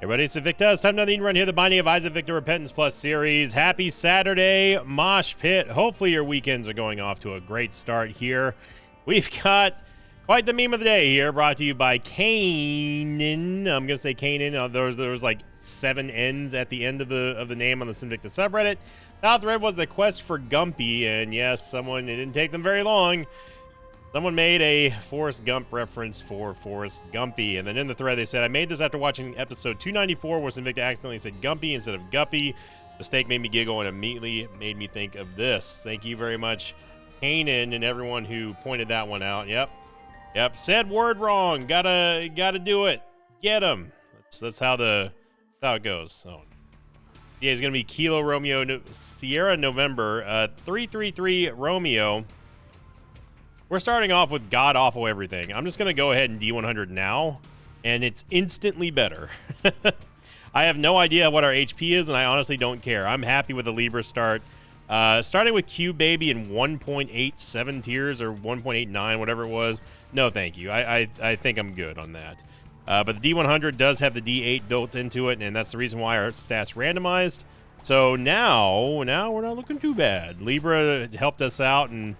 Everybody, it's Invicta. It's time to run here. The Binding of Isaac Victor Repentance Plus series. Happy Saturday, Mosh Pit. Hopefully your weekends are going off to a great start here. We've got quite the meme of the day here, brought to you by Kanan. I'm gonna say Kanan. There was like 7 N's at the end of the name on the Invicta subreddit. Now thread was the quest for Gumpy, and yes, it didn't take them very long. Someone made a Forrest Gump reference for Forrest Gumpy, and then in the thread they said, I made this after watching episode 294 where Invicta accidentally said Gumpy instead of Guppy. Mistake made me giggle and immediately made me think of this. Thank you very much, Kanan, and everyone who pointed that one out. Yep, said word wrong. Gotta do it. Get him. That's how it goes. So yeah, he's gonna be Kilo Romeo Sierra November 333 Romeo. We're starting off with god-awful everything. I'm just going to go ahead and D100 now, and it's instantly better. I have no idea what our HP is, and I honestly don't care. I'm happy with the Libra start. Starting with Q Baby in 1.87 tiers, or 1.89, whatever it was. No, thank you. I think I'm good on that. But the D100 does have the D8 built into it, and that's the reason why our stats randomized. So now we're not looking too bad. Libra helped us out, and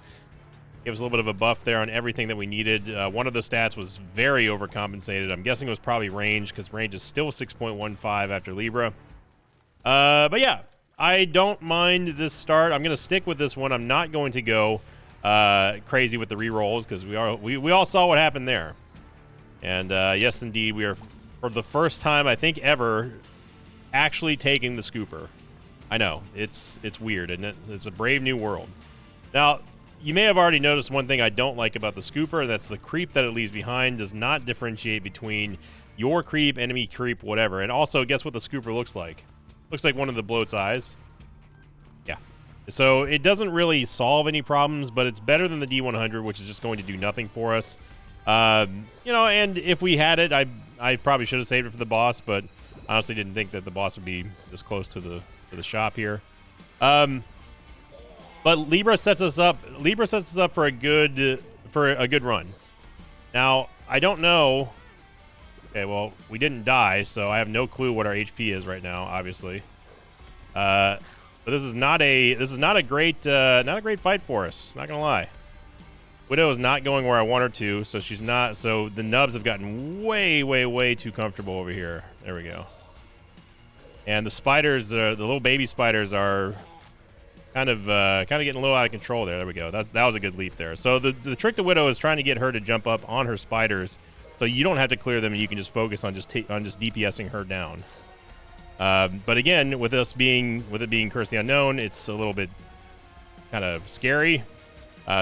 give us a little bit of a buff there on everything that we needed. One of the stats was very overcompensated. I'm guessing it was probably range, because range is still 6.15 after Libra. But yeah, I don't mind this start. I'm going to stick with this one. I'm not going to go crazy with the rerolls, because we all saw what happened there. And yes, indeed, we are, for the first time, I think ever, actually taking the Scooper. I know, it's weird, isn't it? It's a brave new world. Now, you may have already noticed one thing I don't like about the Scooper. That's the creep that it leaves behind does not differentiate between your creep, enemy creep, whatever. And also, guess what the Scooper looks like? Looks like one of the bloat's eyes. Yeah. So it doesn't really solve any problems, but it's better than the D100, which is just going to do nothing for us. You know, and if we had it, I probably should have saved it for the boss, but honestly didn't think that the boss would be this close to the shop here. But Libra sets us up for a good run. Now, I don't know. Okay, well, we didn't die, so I have no clue what our HP is right now, obviously. But this is not a great fight for us, not gonna lie. Widow is not going where I want her to, so she's not. So the nubs have gotten way too comfortable over here. There we go. And the spiders, the little baby spiders, are kind of getting a little out of control there. There we go. That was a good leap there. So the trick to Widow is trying to get her to jump up on her spiders, so you don't have to clear them, and you can just focus on just DPSing her down. But again, with it being Curse the Unknown, it's a little bit kind of scary.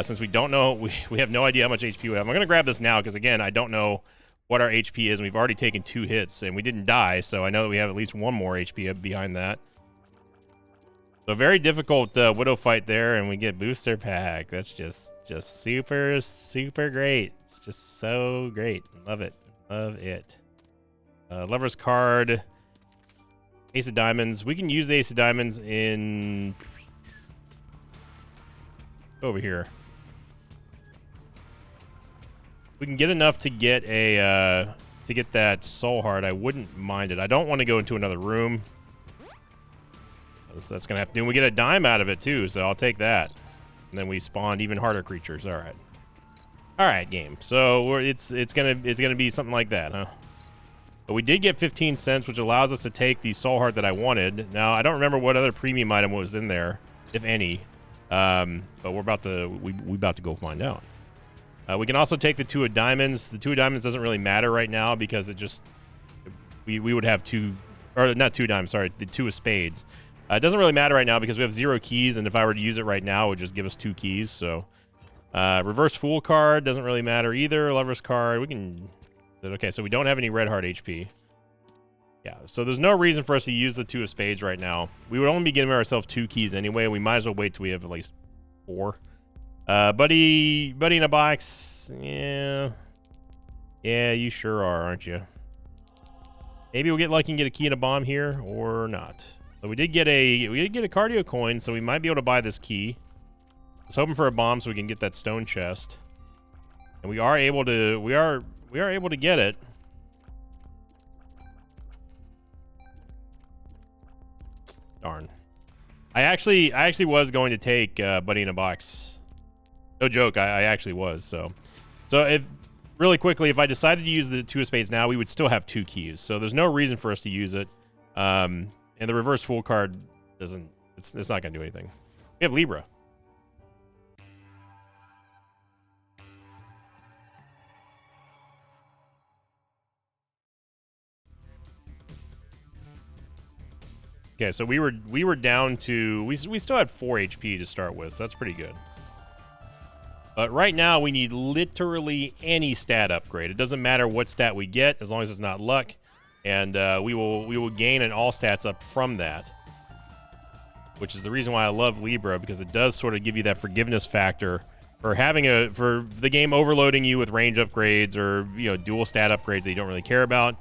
Since we don't know, we have no idea how much HP we have. I'm going to grab this now because, again, I don't know what our HP is. And we've already taken 2 hits, and we didn't die, so I know that we have at least 1 more HP behind that. So very difficult Widow fight there, and we get booster pack. That's just super great. It's just so great. Love it. Lover's card. Ace of Diamonds. We can use the Ace of Diamonds in over here. We can get enough to get that soul heart. I wouldn't mind it. I don't want to go into another room. That's gonna have to do. And we get a dime out of it too, so I'll take that. And then we spawned even harder creatures. All right, game. So it's gonna be something like that, huh? But we did get 15 cents, which allows us to take the soul heart that I wanted. Now I don't remember what other premium item was in there, if any. But we're about to go find out. We can also take the 2 of diamonds. The 2 of diamonds doesn't really matter right now because it just we would have 2, or not 2 diamonds. Sorry, the 2 of spades. It doesn't really matter right now because we have 0 keys, and if I were to use it right now, it would just give us 2 keys. So, reverse fool card doesn't really matter either. Lover's card, we can. Okay, so we don't have any red heart HP. Yeah, so there's no reason for us to use the 2 of spades right now. We would only be giving ourselves 2 keys anyway. We might as well wait till we have at least 4. Buddy in a box. Yeah, you sure are, aren't you? Maybe we'll get lucky and get a key and a bomb here, or not. So we did get a cardio coin, so we might be able to buy this key. I was hoping for a bomb so we can get that stone chest, and we are able to get it. Darn. I actually was going to take Buddy in a Box. No joke, I actually was. So if really quickly, if I decided to use the 2 of spades now, we would still have 2 keys. So there's no reason for us to use it. And the reverse fool card doesn't. It's not going to do anything. We have Libra. Okay, so we were down to we still had 4 HP to start with, so that's pretty good. But right now we need literally any stat upgrade. It doesn't matter what stat we get as long as it's not luck, and we will gain an all stats up from that, which is the reason why I love Libra, because it does sort of give you that forgiveness factor for for the game overloading you with range upgrades or dual stat upgrades that you don't really care about.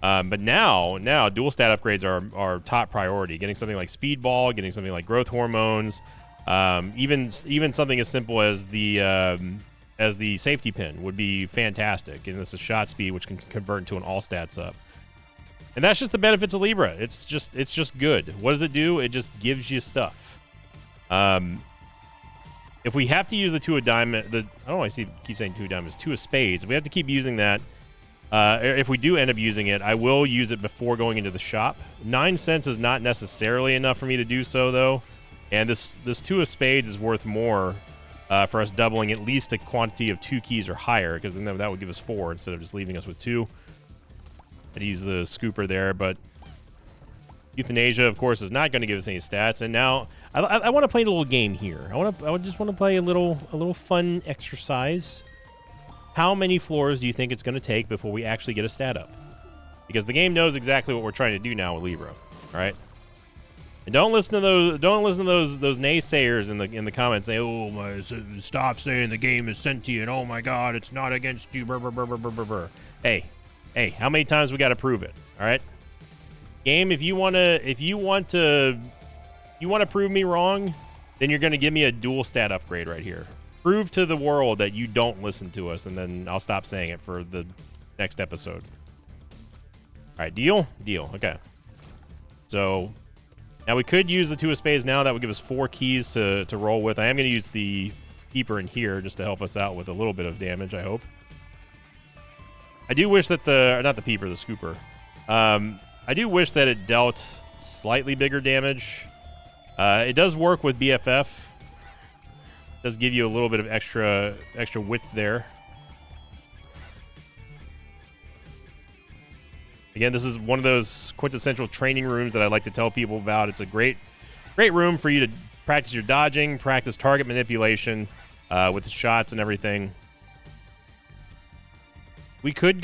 But now dual stat upgrades are top priority. Getting something like Speedball, getting something like Growth Hormones, even something as simple as the safety pin would be fantastic. And this is shot speed, which can convert into an all stats up. And that's just the benefits of Libra. It's just good. What does it do? It just gives you stuff. If we have to use the 2 of diamond, I don't want to keep saying 2 of diamonds, 2 of spades. If we have to keep using that. If we do end up using it, I will use it before going into the shop. 9 cents is not necessarily enough for me to do so, though. And this 2 of spades is worth more for us doubling at least a quantity of 2 keys or higher, because then that would give us 4 instead of just leaving us with 2. I'd use the scooper there, but Euthanasia, of course, is not going to give us any stats. And now I want to play a little game here. I just want to play a little fun exercise. How many floors do you think it's going to take before we actually get a stat up? Because the game knows exactly what we're trying to do now with Libra. All right. And don't listen to those naysayers in the comments saying, "Oh, stop saying the game is sentient. Oh my God, it's not against you." Brr, brr, brr, brr, brr, brr. Hey, how many times we got to prove it? All right. Game, if you want to prove me wrong, then you're going to give me a dual stat upgrade right here. Prove to the world that you don't listen to us, and then I'll stop saying it for the next episode. All right, deal? Deal. Okay. So now we could use the 2 of spades now. That would give us 4 keys to roll with. I am going to use the keeper in here just to help us out with a little bit of damage, I hope. I do wish that not the peeper, the scooper. I do wish that it dealt slightly bigger damage. It does work with BFF. Does give you a little bit of extra width there. Again, this is one of those quintessential training rooms that I like to tell people about. It's a great room for you to practice your dodging, practice target manipulation with the shots and everything. We should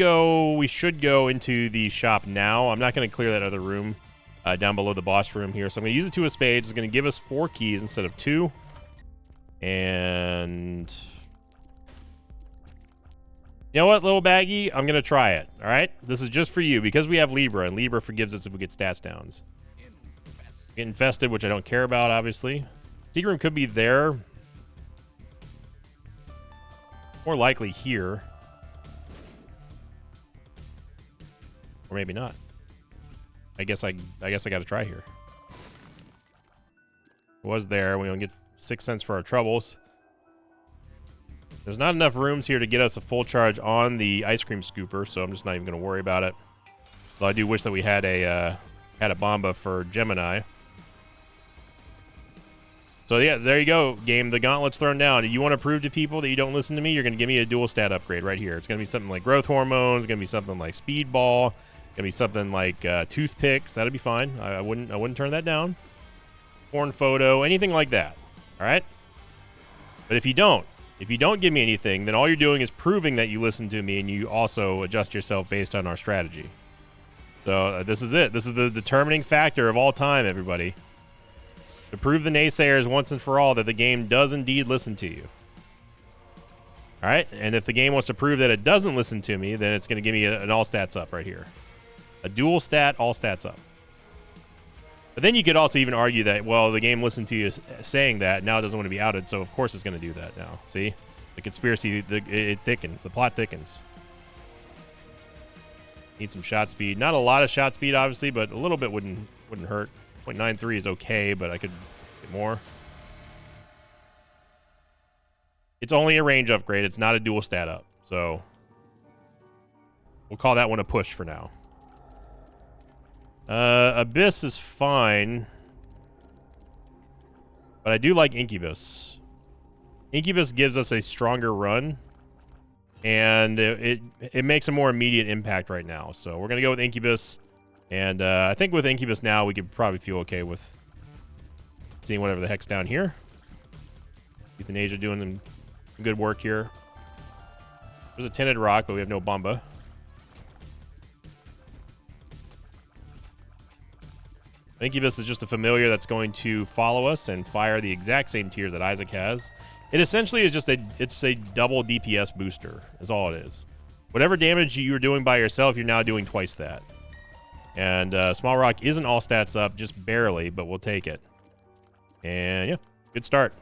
go into the shop now. I'm not going to clear that other room down below the boss room here. So I'm going to use the 2 of spades. It's going to give us 4 keys instead of 2. And you know what, little baggy? I'm going to try it, all right? This is just for you because we have Libra, and Libra forgives us if we get stats downs. Get infested, which I don't care about, obviously. Secret room could be there. More likely here. Or maybe not. I guess I got to try here. It was there. We don't get 6 cents for our troubles. There's not enough rooms here to get us a full charge on the ice cream scooper, so I'm just not even going to worry about it. Though I do wish that we had a Bomba for Gemini. So yeah, there you go, game. The gauntlet's thrown down. You want to prove to people that you don't listen to me? You're going to give me a dual stat upgrade right here. It's going to be something like Growth Hormones. It's going to be something like Speedball. It's going to be something like Toothpicks. That'd be fine. I wouldn't turn that down. Porn photo, anything like that. All right. But if you don't give me anything, then all you're doing is proving that you listen to me and you also adjust yourself based on our strategy. So this is it. This is the determining factor of all time, everybody. To prove the naysayers once and for all that the game does indeed listen to you. All right? And if the game wants to prove that it doesn't listen to me, then it's going to give me an all stats up right here. A dual stat, all stats up. But then you could also even argue that, well, the game listened to you saying that, now it doesn't want to be outed, so of course it's going to do that now. See? The conspiracy, it thickens. The plot thickens. Need some shot speed. Not a lot of shot speed, obviously, but a little bit wouldn't hurt. 0.93 is okay, but I could get more. It's only a range upgrade. It's not a dual stat up. So we'll call that one a push for now. Abyss is fine. But I do like Incubus. Incubus gives us a stronger run. And it makes a more immediate impact right now. So we're going to go with Incubus. And I think with Incubus now, we could probably feel okay with seeing whatever the heck's down here. Euthanasia doing some good work here. There's a tinted rock, but we have no Bomba. Incubus is just a familiar that's going to follow us and fire the exact same tiers that Isaac has. It essentially is just a double DPS booster, is all it is. Whatever damage you were doing by yourself, you're now doing twice that. And Small Rock isn't all stats up, just barely, but we'll take it. And yeah, good start.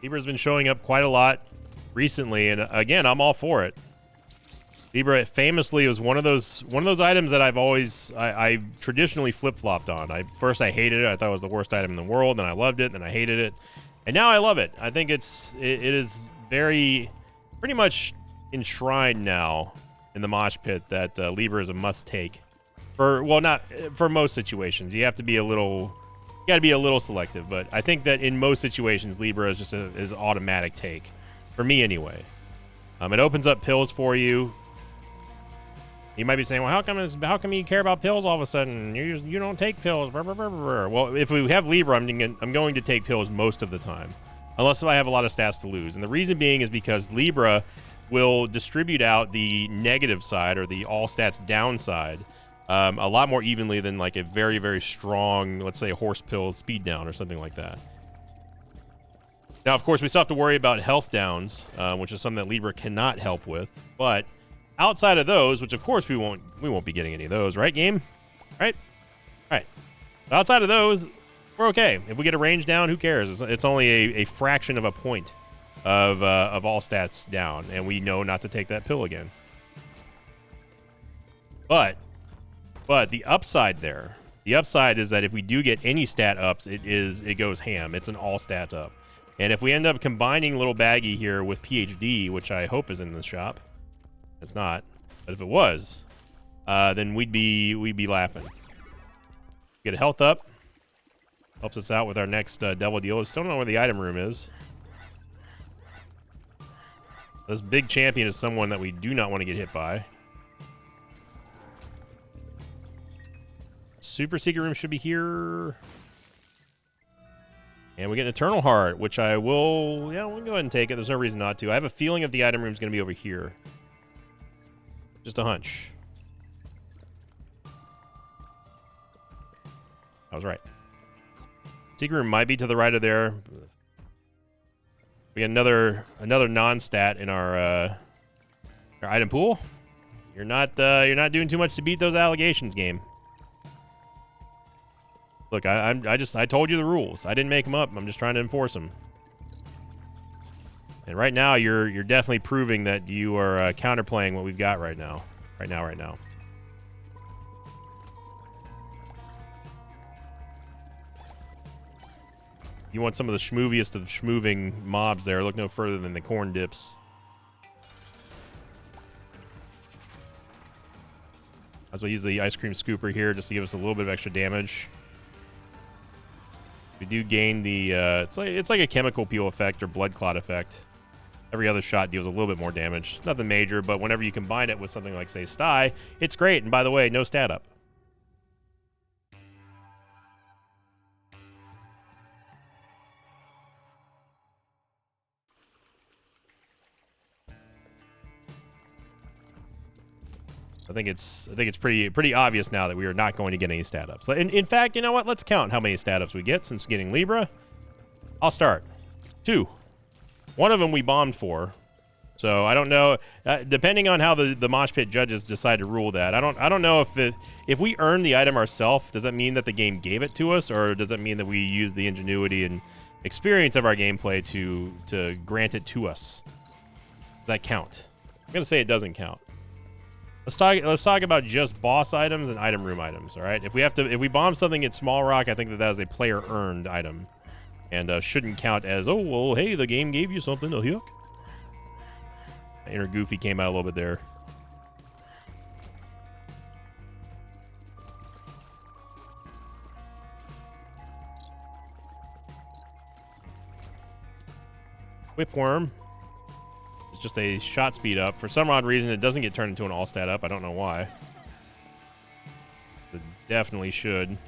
Libra's been showing up quite a lot recently, and again, I'm all for it. Libra famously was one of those items that I traditionally flip-flopped on. First I hated it. I thought it was the worst item in the world, then I loved it, then I hated it, and now I love it. I think it is pretty much enshrined now in the mosh pit that Libra is a must-take. Not for most situations. You have to be a little selective, but I think that in most situations, Libra is just is automatic take. For me, anyway. It opens up pills for you. You might be saying, well, how come you care about pills all of a sudden? You don't take pills. Brr, brr, brr, brr. Well, if we have Libra, I'm going to take pills most of the time, unless I have a lot of stats to lose. And the reason being is because Libra will distribute out the negative side or the all stats downside a lot more evenly than like a very, very strong, let's say a horse pill speed down or something like that. Now, of course, we still have to worry about health downs, which is something that Libra cannot help with. But outside of those, which of course we won't be getting any of those, right, game? Right? All right. Outside of those, we're okay. If we get a range down, who cares? It's only a fraction of a point of all stats down, and we know not to take that pill again. But the upside there, the upside is that if we do get any stat ups, it goes ham. It's an all stat up. And if we end up combining Little Baggy here with PhD, which I hope is in the shop, it's not. But if it was, then we'd be laughing. Get a health up. Helps us out with our next devil deal. I still don't know where the item room is. This big champion is someone that we do not want to get hit by. Super secret room should be here. And we get an Eternal Heart, which I will... Yeah, we'll go ahead and take it. There's no reason not to. I have a feeling that the item room is going to be over here. Just a hunch. I was right. Secret room might be to the right of there. We got another non-stat in our item pool. You're not doing too much to beat those allegations, game. Look, I told you the rules. I didn't make them up. I'm just trying to enforce them. And right now, you're definitely proving that you are counterplaying what we've got right now. Right now. You want some of the schmooviest of schmooving mobs there. Look no further than the corn dips. As well use the ice cream scooper here just to give us a little bit of extra damage. We do gain the, it's like a chemical peel effect or blood clot effect. Every other shot deals a little bit more damage. Nothing major, but whenever you combine it with something like, say, Sty, it's great. And by the way, no stat up. I think it's pretty obvious now that we are not going to get any stat ups. In fact, you know what? Let's count how many stat ups we get since getting Libra. I'll start. 2. One of them we bombed for. So I don't know, depending on how the Mosh Pit judges decide to rule that. I don't know if we earn the item ourselves, does that mean that the game gave it to us, or does it mean that we use the ingenuity and experience of our gameplay to grant it to us? Does that count? I'm gonna say it doesn't count. Let's talk about just boss items and item room items. All right, if we bomb something at Small Rock, I think that is a player earned item, and shouldn't count as, oh well, hey, the game gave you something. Oh, yuck. Inner Goofy came out a little bit there. Whipworm is just a shot speed up. For some odd reason, it doesn't get turned into an all stat up. I don't know why. It definitely should.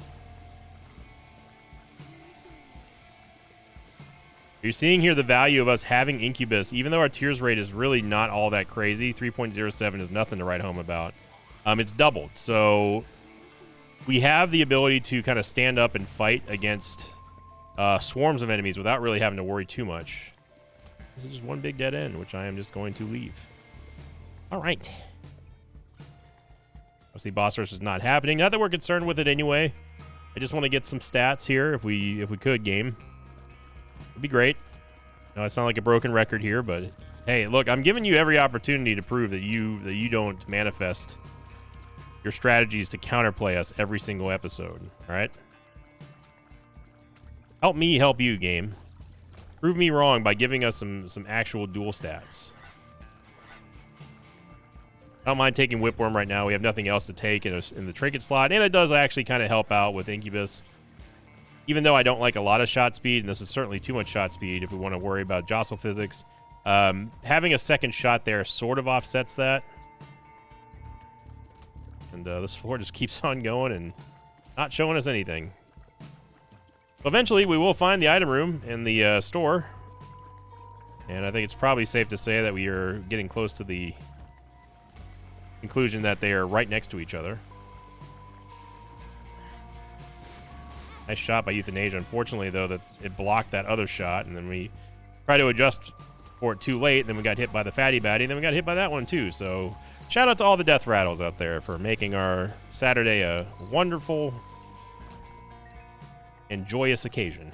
You're seeing here the value of us having Incubus, even though our tears rate is really not all that crazy. 3.07 is nothing to write home about. It's doubled. So we have the ability to kind of stand up and fight against swarms of enemies without really having to worry too much. This is just one big dead end, which I am just going to leave. All right. Obviously, boss rush is not happening. Not that we're concerned with it anyway. I just want to get some stats here if we could, game. It'd be great. No, I sound like a broken record here, but hey, look, I'm giving you every opportunity to prove that you don't manifest your strategies to counterplay us every single episode. All right? Help me help you, game. Prove me wrong by giving us some actual dual stats. I don't mind taking Whipworm right now. We have nothing else to take in the trinket slot, and it does actually kind of help out with Incubus. Even though I don't like a lot of shot speed, and this is certainly too much shot speed if we want to worry about jostle physics, having a second shot there sort of offsets that. And this floor just keeps on going and not showing us anything. Eventually, we will find the item room in the store. And I think it's probably safe to say that we are getting close to the conclusion that they are right next to each other. Nice shot by Euthanasia. Unfortunately, though, that it blocked that other shot, and then we tried to adjust for it too late, and then we got hit by the Fatty Batty, and then we got hit by that one, too. So shout out to all the Death Rattles out there for making our Saturday a wonderful and joyous occasion.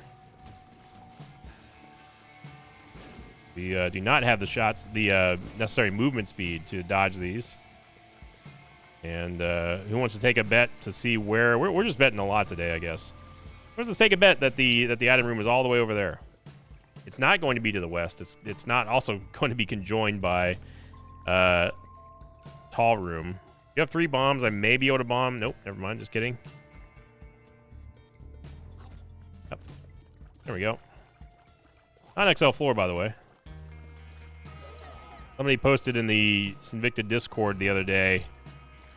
We do not have the necessary movement speed to dodge these. And who wants to take a bet to see where... We're just betting a lot today, I guess. Let's take a bet that the item room is all the way over there. It's not going to be to the west. It's not also going to be conjoined by tall room. You have 3 bombs. I may be able to bomb. Nope, never mind. Just kidding. Yep. There we go. Not XL floor, by the way. Somebody posted in the Sinvicta Discord the other day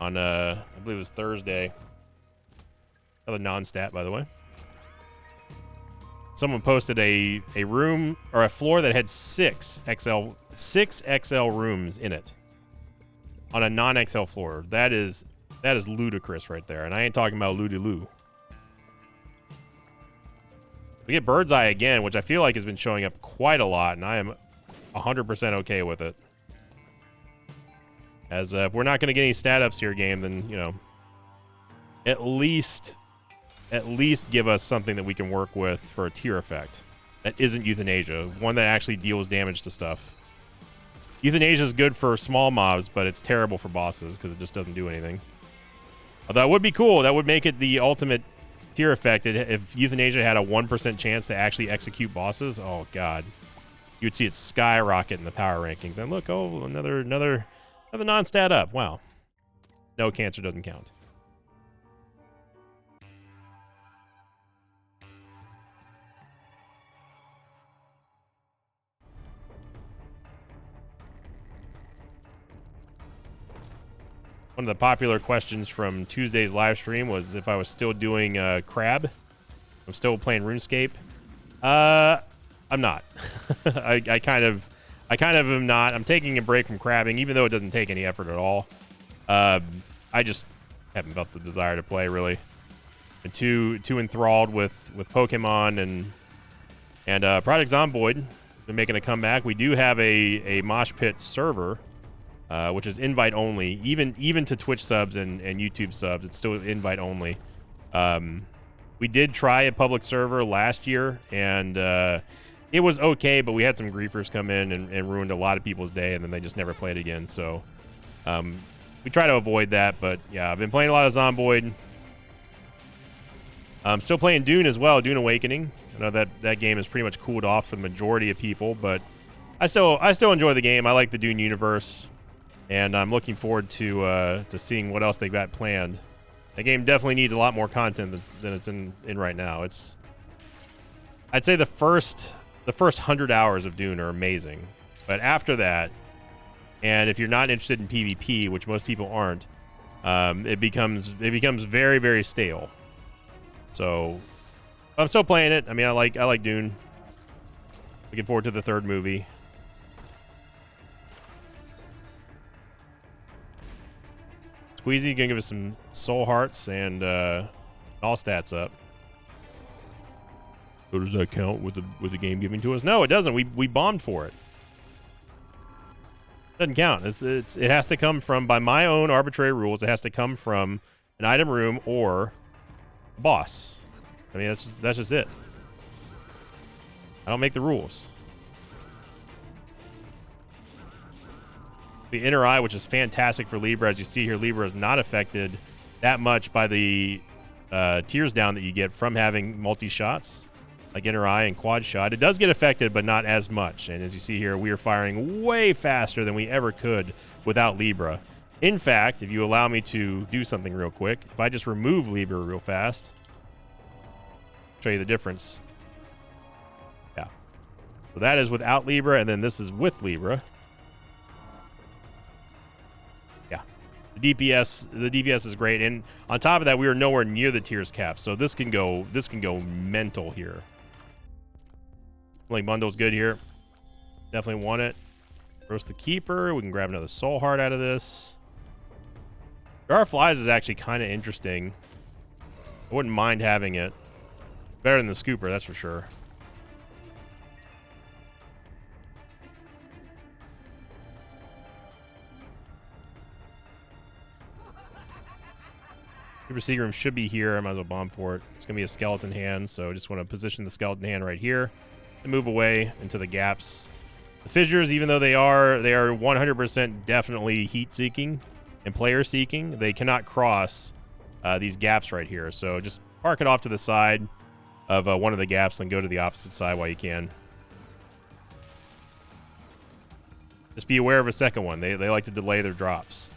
on, I believe it was Thursday. Another non-stat, by the way. Someone posted a room or a floor that had 6 XL rooms in it on a non-XL floor. That is ludicrous right there, and I ain't talking about Lou-de-Lou. We get Bird's Eye again, which I feel like has been showing up quite a lot, and I am 100% okay with it. As if we're not going to get any stat ups here, game, then, you know, at least give us something that we can work with for a tier effect that isn't Euthanasia, one that actually deals damage to stuff. Euthanasia is good for small mobs, but it's terrible for bosses because it just doesn't do anything. Although it would be cool. That would make it the ultimate tier effect. If Euthanasia had a 1% chance to actually execute bosses, oh god, you'd see it skyrocket in the power rankings. And look, oh, another non-stat up. Wow. No, cancer doesn't count. One of the popular questions from Tuesday's live stream was if I was still doing Crab. I'm still playing RuneScape. I'm not. I kind of am not. I'm taking a break from crabbing, even though it doesn't take any effort at all. I just haven't felt the desire to play, really. And too enthralled with Pokemon and Project Zomboid. Been making a comeback. We do have a Mosh Pit server, which is invite only. Even to Twitch subs and YouTube subs, it's still invite only. We did try a public server last year, and it was okay, but we had some griefers come in and ruined a lot of people's day, and then they just never played again. So we try to avoid that, but yeah, I've been playing a lot of Zomboid. I'm still playing Dune as well, Dune Awakening. I know that game is pretty much cooled off for the majority of people, but I still enjoy the game. I like the Dune universe, and I'm looking forward to seeing what else they got planned. The game definitely needs a lot more content than it's in right now. I'd say the first 100 hours of Dune are amazing, but after that, and if you're not interested in PvP, which most people aren't, it becomes very, very stale. So I'm still playing it. I mean, I like Dune. Looking forward to the third movie. Squeezy gonna give us some soul hearts and all stats up. So does that count with the game giving to us? No, it doesn't. We bombed for it. Doesn't count. It has to come from, by my own arbitrary rules, it has to come from an item room or a boss. I mean, that's just it. I don't make the rules. The inner eye, which is fantastic for Libra. As you see here, Libra is not affected that much by the tears down that you get from having multi-shots, like inner eye and quad shot. It does get affected, but not as much. And as you see here, we are firing way faster than we ever could without Libra. In fact, if you allow me to do something real quick, if I just remove Libra real fast, show you the difference. Yeah. So that is without Libra, and then this is with Libra. Yeah. The DPS is great, and on top of that, we are nowhere near the tears cap, so this can go mental here. Link bundle's good here. Definitely want it. Roast the Keeper. We can grab another soul heart out of this. Jar of Flies is actually kind of interesting. I wouldn't mind having it. Better than the Scooper, that's for sure. Super Seagram should be here. I might as well bomb for it. It's going to be a skeleton hand, so I just want to position the skeleton hand right here and move away into the gaps. The fissures, even though they are 100% definitely heat-seeking and player-seeking, they cannot cross these gaps right here. So just park it off to the side of one of the gaps, then go to the opposite side while you can. Just be aware of a second one. They like to delay their drops.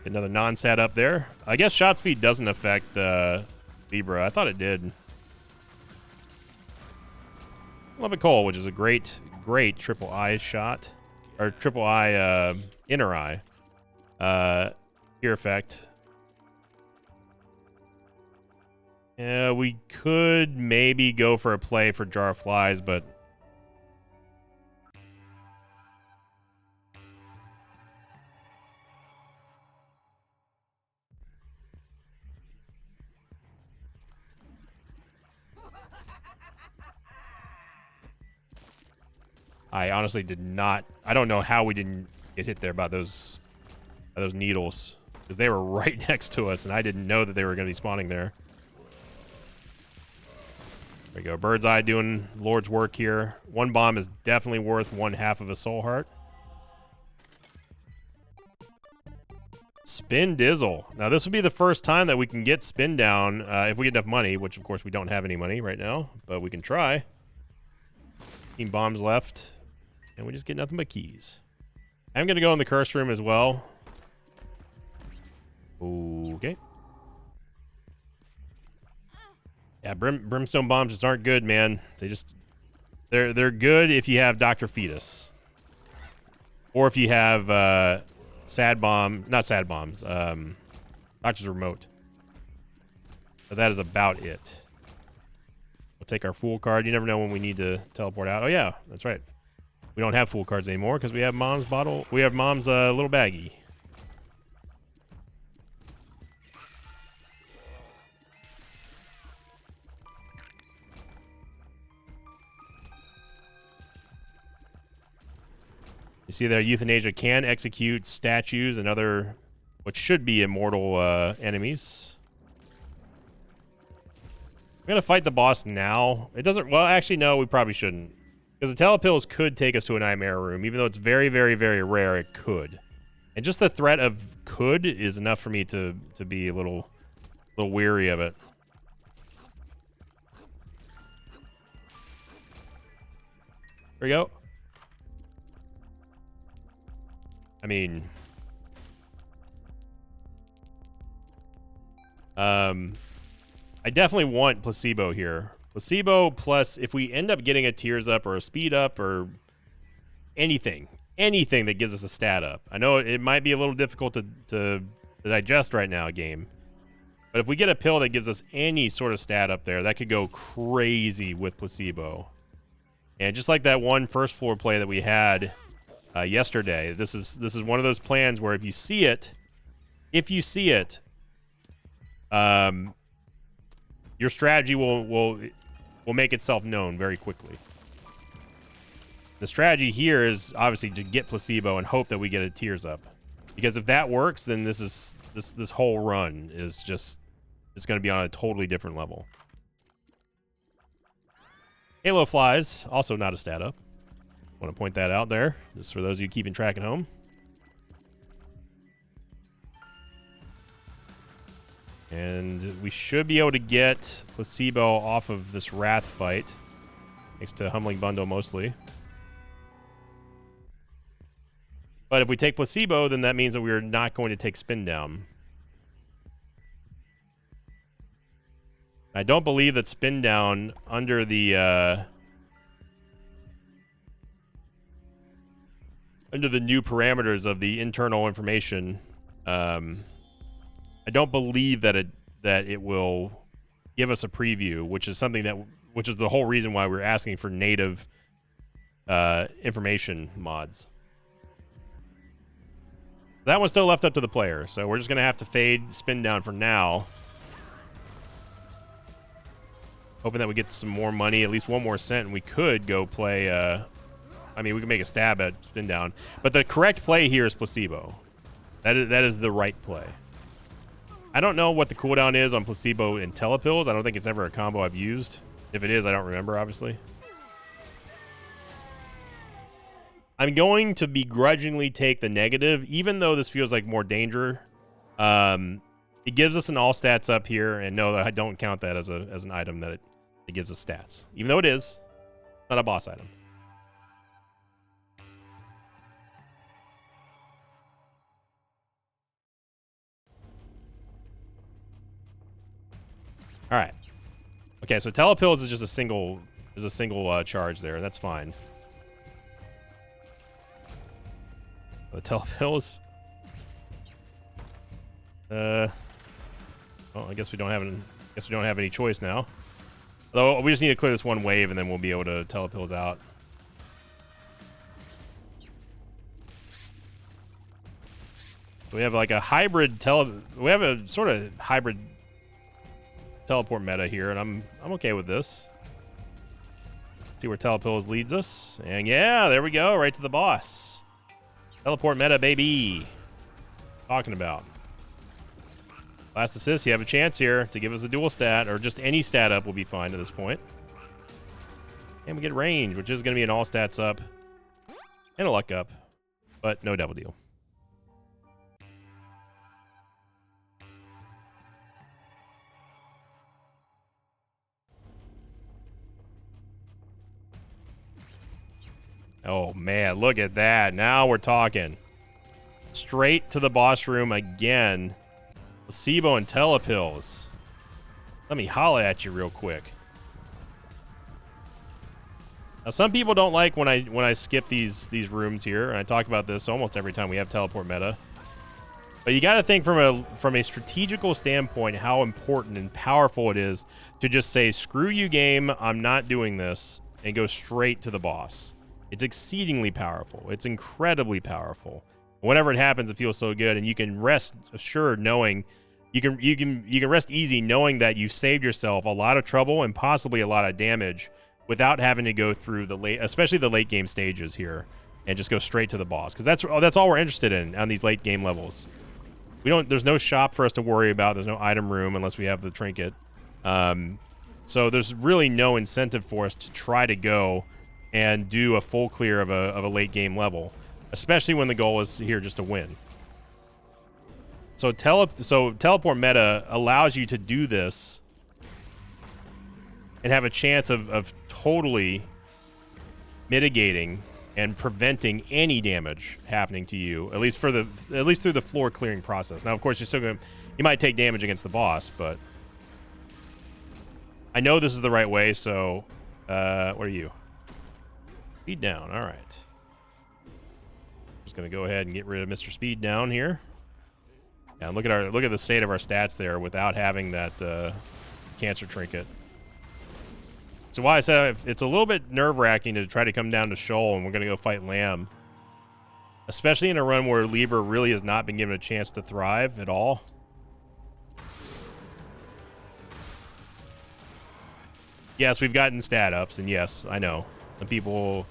Another non-sat up there. I guess shot speed doesn't affect Libra. I thought it did. Love it, Cole, which is a great triple eye shot, or triple eye inner eye. Ear effect. Yeah, we could maybe go for a play for Jar of Flies, but I honestly did not. I don't know how we didn't get hit there by those needles, because they were right next to us, and I didn't know that they were going to be spawning there. There we go. Bird's Eye doing Lord's work here. One bomb is definitely worth 1/2 of a soul heart. Spin Dizzle. Now, this would be the first time that we can get Spin down if we get enough money, which, of course, we don't have any money right now, but we can try. 15 bombs left, and we just get nothing but keys. I'm going to go in the curse room as well. Okay. Yeah, brimstone bombs just aren't good, man. They're good if you have Dr. Fetus, or if you have Doctor's Remote. But that is about it. We'll take our Fool card. You never know when we need to teleport out. Oh yeah, that's right. We don't have Fool cards anymore because we have Mom's bottle. We have Mom's little baggie. You see there, Euthanasia can execute statues and other, what should be immortal enemies. I'm going to fight the boss now. It doesn't, well, actually, no, we probably shouldn't. Because the Telepills could take us to a Nightmare room. Even though it's very, very, very rare, it could. And just the threat of could is enough for me to be a little weary of it. There we go. I mean, I definitely want Placebo here. Placebo plus, if we end up getting a Tears Up or a Speed Up or anything that gives us a stat up. I know it might be a little difficult to digest right now, game. But if we get a pill that gives us any sort of stat up there, that could go crazy with Placebo. And just like that one first floor play that we had yesterday, this is one of those plans where if you see it, your strategy will make itself known very quickly. The strategy here is obviously to get Placebo and hope that we get a Tears Up, because if that works, then this whole run is just, it's going to be on a totally different level. Halo Flies, also not a stat up. Want to point that out there, just for those of you keeping track at home. And we should be able to get Placebo off of this Wrath fight, thanks to Humbling Bundle mostly. But if we take Placebo, then that means that we are not going to take Spin Down. I don't believe that Spin Down under the new parameters of the internal information, I don't believe that it will give us a preview, which is the whole reason why we're asking for native information mods. That one's still left up to the player, so we're just gonna have to fade Spin Down for now. Hoping that we get some more money, at least 1 more cent, and we could go play, I mean, we can make a stab at Spin Down. But the correct play here is Placebo. That is the right play. I don't know what the cooldown is on Placebo and Telepills. I don't think it's ever a combo I've used. If it is, I don't remember, obviously. I'm going to begrudgingly take the negative, even though this feels like more danger. It gives us an all stats up here, and no, I don't count that as an item that it gives us stats, even though it is not a boss item. All right. Okay, so Telepills is just a single charge there. That's fine. The Telepills. Well, I guess we don't have any choice now. Although we just need to clear this one wave, and then we'll be able to Telepills out. We have like a hybrid we have a sort of hybrid teleport meta here, and I'm okay with this. See where Telepills leads us, and yeah, there we go, right to the boss. Teleport meta, baby. Talking about. Last assist, you have a chance here to give us a dual stat, or just any stat up will be fine at this point. And we get range, which is going to be an all stats up and a luck up, but no double deal. Oh man, look at that. Now we're talking. Straight to the boss room again. Placebo and Telepills. Let me holla at you real quick. Now some people don't like when I skip these rooms here, and I talk about this almost every time we have teleport meta. But you got to think from a strategical standpoint how important and powerful it is to just say, screw you game, I'm not doing this, and go straight to the boss. It's exceedingly powerful. It's incredibly powerful. Whenever it happens, it feels so good, and you can rest assured knowing you can rest easy knowing that you've saved yourself a lot of trouble and possibly a lot of damage without having to go through especially the late game stages here, and just go straight to the boss, because that's all we're interested in on these late game levels. There's no shop for us to worry about. There's no item room unless we have the trinket. So there's really no incentive for us to try to go and do a full clear of a late game level, especially when the goal is here just to win. So teleport meta allows you to do this and have a chance of totally mitigating and preventing any damage happening to you, at least through the floor clearing process. Now, of course, you might take damage against the boss, but I know this is the right way. So, what are you? Speed down. All right. Just gonna go ahead and get rid of Mr. Speed down here. And look at the state of our stats there without having that cancer trinket. So why I said it's a little bit nerve-wracking to try to come down to Shoal, and we're going to go fight Lamb. Especially in a run where Libra really has not been given a chance to thrive at all. Yes, we've gotten stat ups, and yes, I know. Some people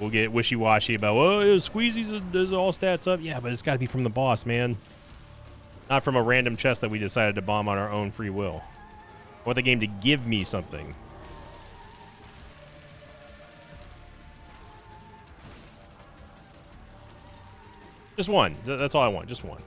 will get wishy-washy about, well, Squeezy's does all stats up. Yeah, but it's got to be from the boss, man. Not from a random chest that we decided to bomb on our own free will. I want the game to give me something. Just one. That's all I want. Just one.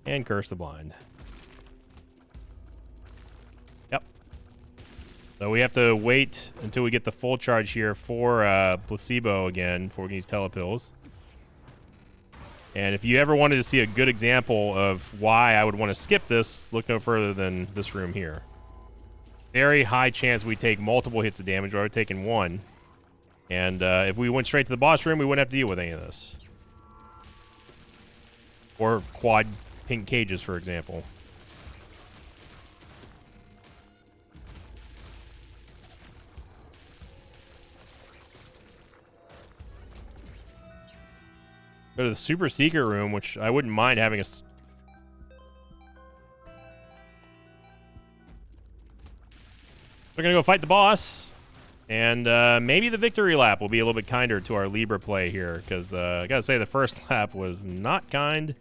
And Curse the Blind. Yep. So we have to wait until we get the full charge here for placebo again before we can use telepills. And if you ever wanted to see a good example of why I would want to skip this, look no further than this room here. Very high chance we take multiple hits of damage. We're already taking one. And if we went straight to the boss room, we wouldn't have to deal with any of this. Or quad pink cages, for example. Go to the super secret room, which I wouldn't mind having a... We're gonna go fight the boss, and maybe the victory lap will be a little bit kinder to our Libra play here, because I gotta say the first lap was not kind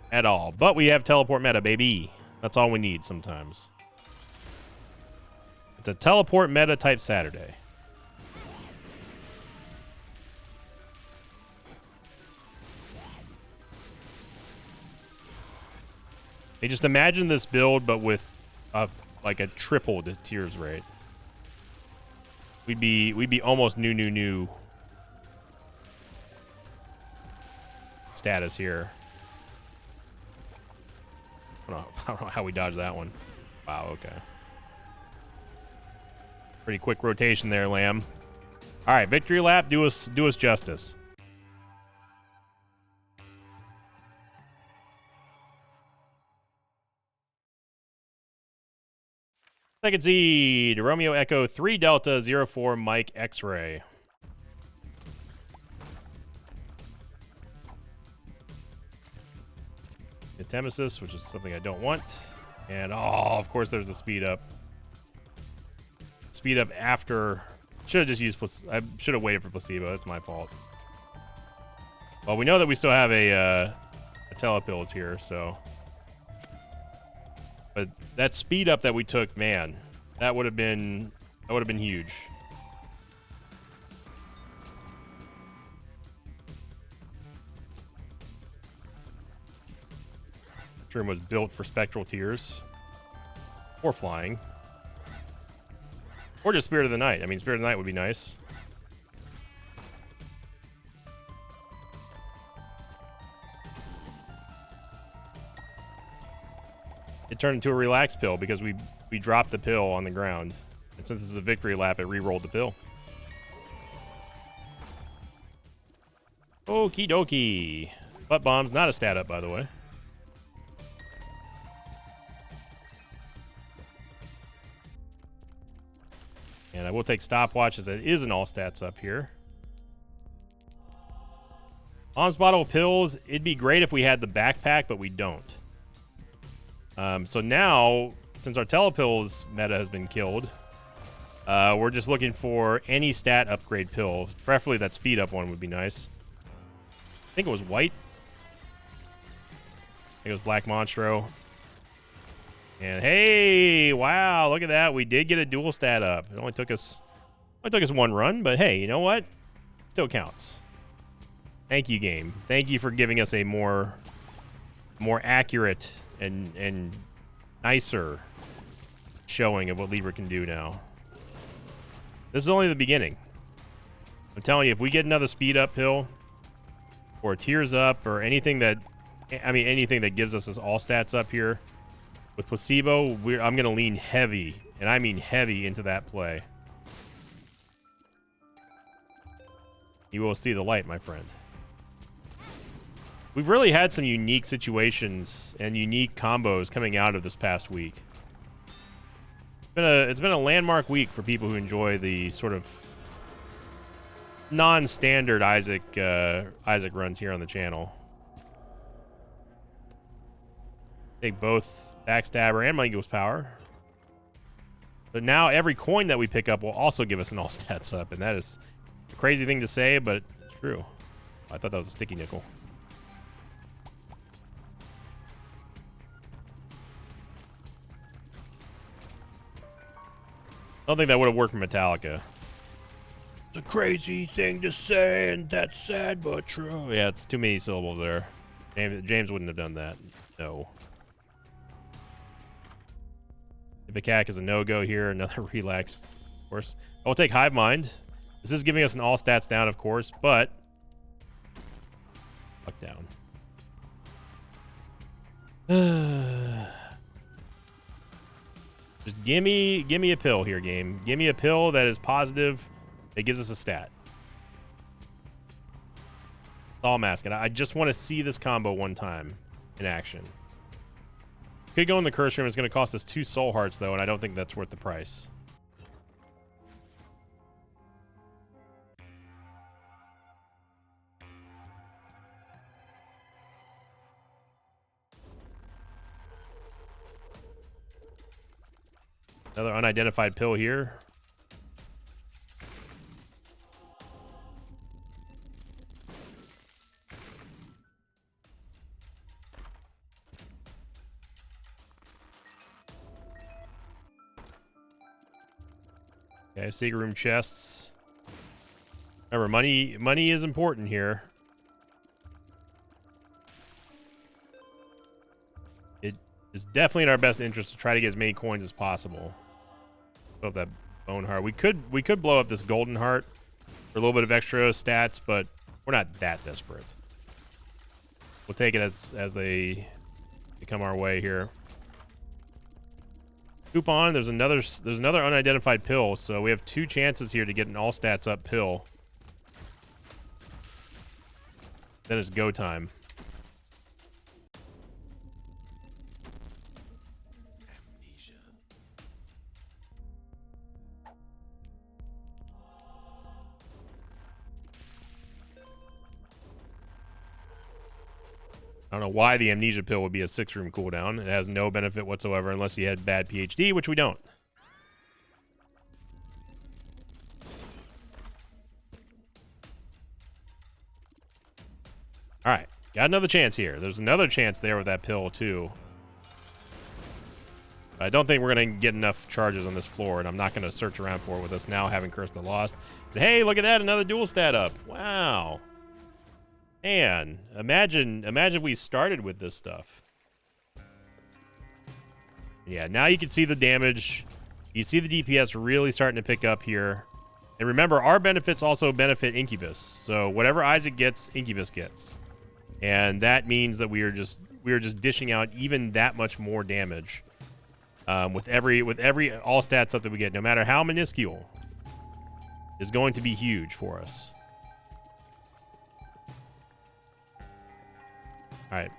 at all. But we have teleport meta, baby. That's all we need sometimes. It's a teleport meta type Saturday. Hey, just imagine this build, but with like a tripled tears rate. We'd be almost new status here. I don't know how we dodged that one. Wow, okay. Pretty quick rotation there, Lamb. All right, victory lap. Do us justice. Second seed, Romeo Echo 3 Delta 04 Mike X-Ray. Temesis, which is something I don't want. And, oh, of course there's the speed up. Speed up after... Should have just used... I should have waited for placebo. That's my fault. Well, we know that we still have a telepills here, so... But that speed up that we took, man, that would have been huge. This room was built for spectral tears, or flying, or just Spirit of the Night. I mean, Spirit of the Night would be nice. It turned into a relax pill because we dropped the pill on the ground. And since this is a victory lap, it re-rolled the pill. Okie dokie. Butt bomb's not a stat up, by the way. And I will take stopwatch as it is an all stats up here. Mom's bottle of pills. It'd be great if we had the backpack, but we don't. So now, since our telepills meta has been killed, we're just looking for any stat upgrade pill. Preferably that speed up one would be nice. I think it was white. I think it was Black Monstro. And hey, wow, look at that. We did get a dual stat up. It only took us one run, but hey, you know what? Still counts. Thank you, game. Thank you for giving us a more accurate and nicer showing of what Libra can do now. This is only the beginning. I'm telling you, if we get another speed up pill or tears up or anything that gives us this all stats up here with placebo, I'm going to lean heavy, and I mean heavy, into that play. You will see the light, my friend. We've really had some unique situations and unique combos coming out of this past week. It's been a landmark week for people who enjoy the sort of non-standard Isaac runs here on the channel. Take both Backstabber and Mungo's Power. But now every coin that we pick up will also give us an all stats up, and that is a crazy thing to say, but it's true. I thought that was a sticky nickel. I don't think that would have worked for Metallica. It's a crazy thing to say, and that's sad but true. Yeah, it's too many syllables there. James wouldn't have done that. No. Ipecac is a no-go here. Another relax, of course. I'll take Hive Mind. This is giving us an all stats down, of course, but fuck down. Just give me a pill here, game. Give me a pill that is positive. It gives us a stat. That's all I'm asking. I just want to see this combo one time in action. Could go in the curse room. It's going to cost us 2 soul hearts, though, and I don't think that's worth the price. Another unidentified pill here. Okay, secret room chests. Remember, money is important here. It is definitely in our best interest to try to get as many coins as possible. Blow up that bone heart. We could blow up this golden heart for a little bit of extra stats, but we're not that desperate. We'll take it as they come our way here. Coupon, there's another unidentified pill, so we have 2 chances here to get an all stats up pill. Then it's go time. I don't know why the amnesia pill would be a 6-room cooldown. It has no benefit whatsoever unless you had bad PhD, which we don't. All right, got another chance here. There's another chance there with that pill too. I don't think we're going to get enough charges on this floor, and I'm not going to search around for it with us now having Curse the Lost. But hey, look at that, another dual stat up. Wow. Man, imagine if we started with this stuff. Yeah, now you can see the damage. You see the DPS really starting to pick up here. And remember, our benefits also benefit Incubus. So whatever Isaac gets, Incubus gets. And that means that we are just dishing out even that much more damage with every all stats up that we get, no matter how minuscule, is going to be huge for us. All right,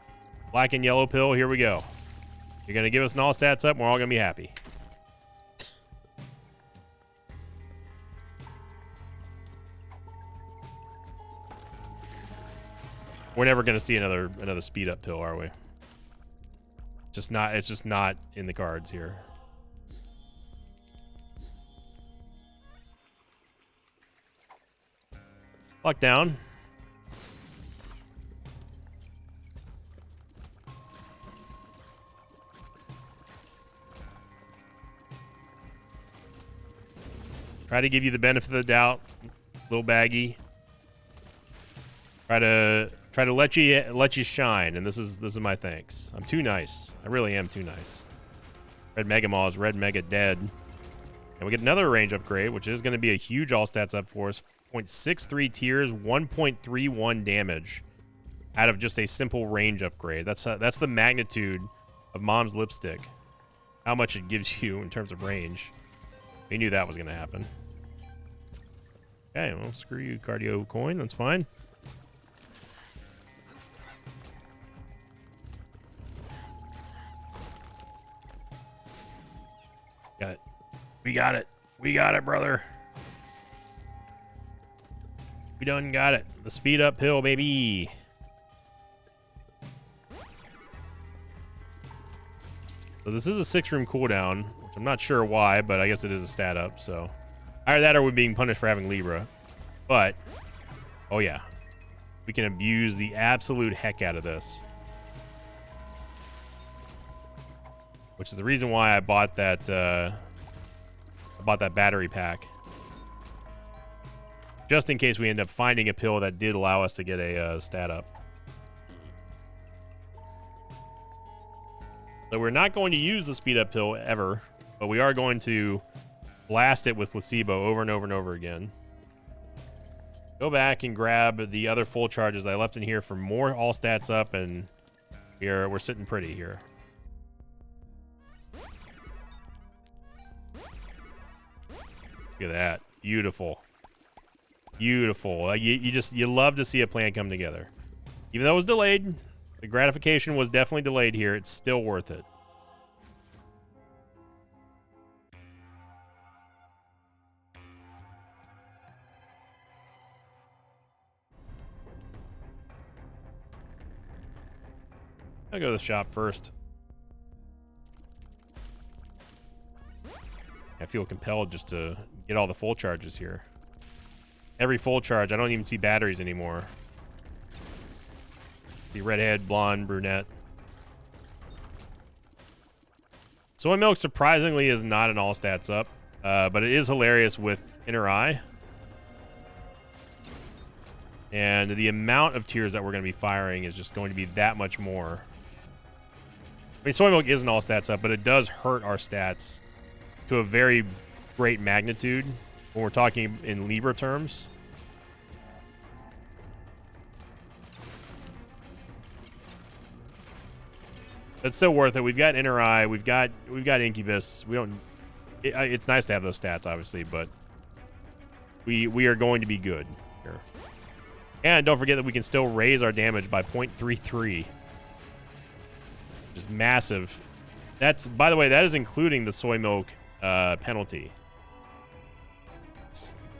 black and yellow pill, here we go. You're going to give us an all stats up, and we're all going to be happy. We're never going to see another speed up pill, are we? Just not. It's just not in the cards here. Lock down. Try to give you the benefit of the doubt. Little baggy. Try to let you shine, and this is my thanks. I'm too nice. I really am too nice. Red Mega Maw, Red Mega dead. And we get another range upgrade, which is going to be a huge all stats up for us. 0.63 tiers, 1.31 damage out of just a simple range upgrade. That's the magnitude of Mom's Lipstick. How much it gives you in terms of range. We knew that was going to happen. Okay, well, screw you, cardio coin. That's fine. Got it. We got it. We got it, brother. We done got it. The speed up pill, baby. So this is a 6-room cooldown, which I'm not sure why, but I guess it is a stat up, so. Either that or we're being punished for having Libra. But, oh yeah. We can abuse the absolute heck out of this. Which is the reason why I bought that battery pack. Just in case we end up finding a pill that did allow us to get a stat up. So we're not going to use the speed up pill ever, but we are going to blast it with placebo over and over and over again. Go back and grab the other full charges I left in here for more all stats up, and we're sitting pretty here. Look at that. Beautiful. Beautiful. You love to see a plan come together. Even though it was delayed, the gratification was definitely delayed here. It's still worth it. I'll go to the shop first. I feel compelled just to get all the full charges here. Every full charge, I don't even see batteries anymore. The redhead, blonde, brunette. Soy Milk surprisingly is not an all stats up, but it is hilarious with Inner Eye. And the amount of tiers that we're going to be firing is just going to be that much more. I mean, Soy Milk isn't all stats up, but it does hurt our stats to a very great magnitude when we're talking in Libra terms. It's still worth it. We've got Inner Eye, we've got Incubus. We don't. It's nice to have those stats, obviously, but we are going to be good here. And don't forget that we can still raise our damage by 0.33. Just massive. That's, by the way, that is including the Soy Milk penalty.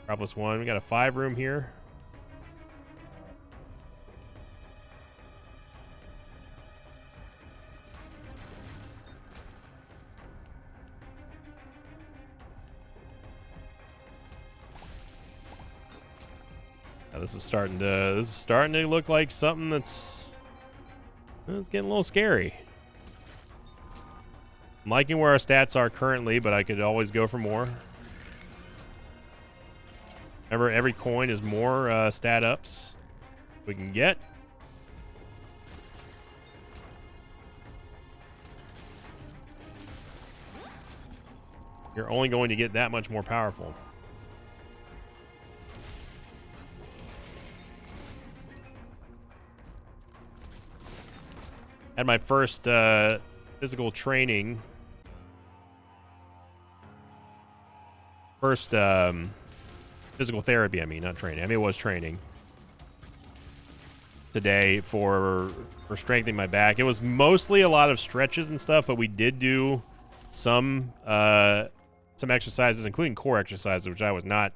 Propolis 1. We got a 5-room here. Now this is starting to look like something that's it's getting a little scary. I'm liking where our stats are currently, but I could always go for more. Remember, every coin is more stat ups we can get. You're only going to get that much more powerful. Had my first physical training. First physical therapy, I mean, not training. I mean, it was training today for strengthening my back. It was mostly a lot of stretches and stuff, but we did do some exercises, including core exercises, which I was not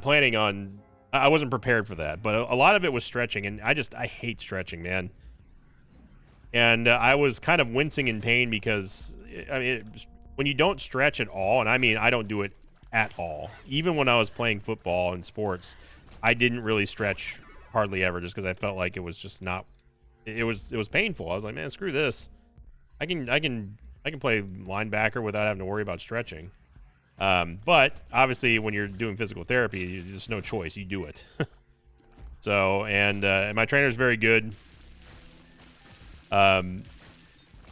planning on I wasn't prepared for that, but a lot of it was stretching, and I hate stretching, man. And I was kind of wincing in pain because, I mean, when you don't stretch at all, and I mean, I don't do it at all. Even when I was playing football and sports, I didn't really stretch hardly ever, just because I felt like it was just not. It was painful. I was like, man, screw this. I can play linebacker without having to worry about stretching. But obviously, when you're doing physical therapy, there's no choice. You do it. So, and my trainer's very good. And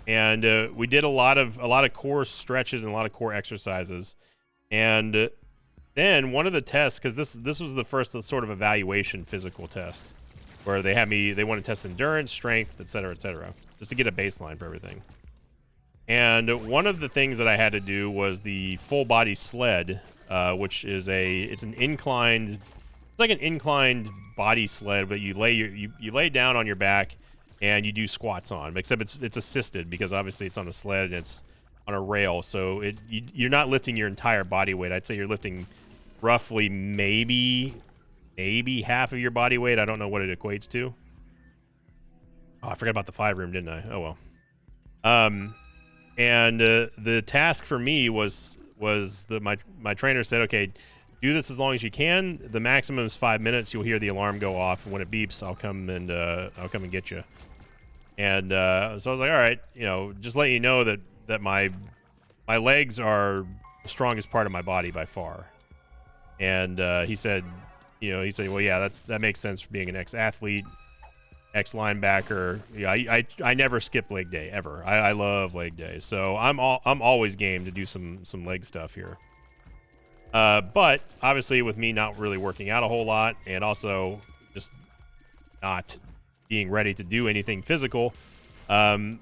we did a lot of core stretches and a lot of core exercises. And then one of the tests, because this was the first sort of evaluation physical test, where they want to test endurance, strength, et cetera, just to get a baseline for everything. And one of the things that I had to do was the full body sled, which is it's an inclined, it's like an inclined body sled, but you lay down on your back and you do squats on, except it's assisted because obviously it's on a sled and it's on a rail, so you're not lifting your entire body weight. I'd say you're lifting roughly maybe half of your body weight. I don't know what it equates to. Oh, I forgot about the 5 room, didn't I? Oh well. And the task for me was my trainer said, okay, do this as long as you can. The maximum is 5 minutes. You'll hear the alarm go off, and when it beeps, I'll come and get you. And so I was like, all right, just let you know that my legs are the strongest part of my body by far. And he said, well, yeah, that makes sense for being an ex-athlete, ex-linebacker. Yeah, I never skip leg day ever. I love leg day, so I'm always game to do some leg stuff here. But obviously, with me not really working out a whole lot, and also just not being ready to do anything physical, I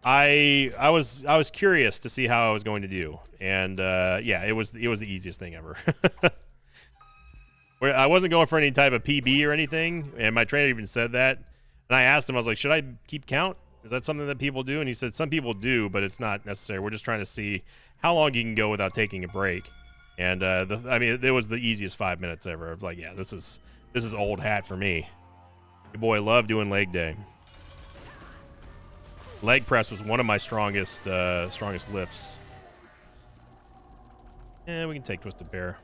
was curious to see how I was going to do, and yeah, it was the easiest thing ever. I wasn't going for any type of PB or anything, and my trainer even said that. And I asked him, I was like, should I keep count? Is that something that people do? And he said, some people do, but it's not necessary. We're just trying to see how long you can go without taking a break. And I mean, it was the easiest 5 minutes ever. I was like, yeah, this is old hat for me. Your boy loved doing leg day. Leg press was one of my strongest lifts. And we can take Twisted Bear.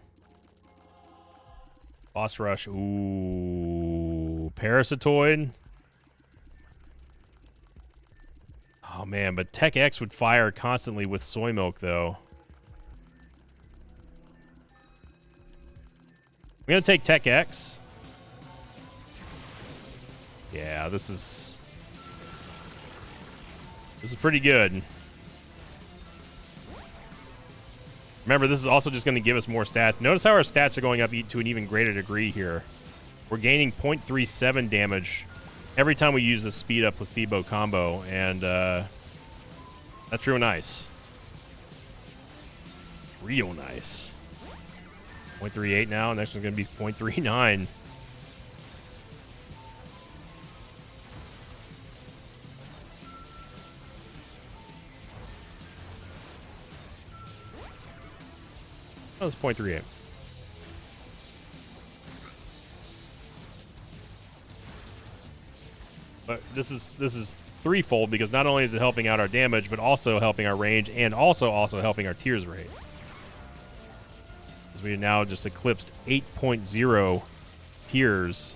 Boss Rush. Ooh. Parasitoid. Oh, man. But Tech X would fire constantly with soy milk, though. I'm going to take Tech X. Yeah, this is pretty good. Remember, this is also just going to give us more stats. Notice how our stats are going up to an even greater degree here. We're gaining 0.37 damage every time we use the speed up placebo combo, and that's real nice. Real nice. 0.38 now. Next one's going to be 0.39. Oh, it's 0.38. But this is threefold, because not only is it helping out our damage, but also helping our range, and also helping our tears rate. Because we now just eclipsed 8.0 tears.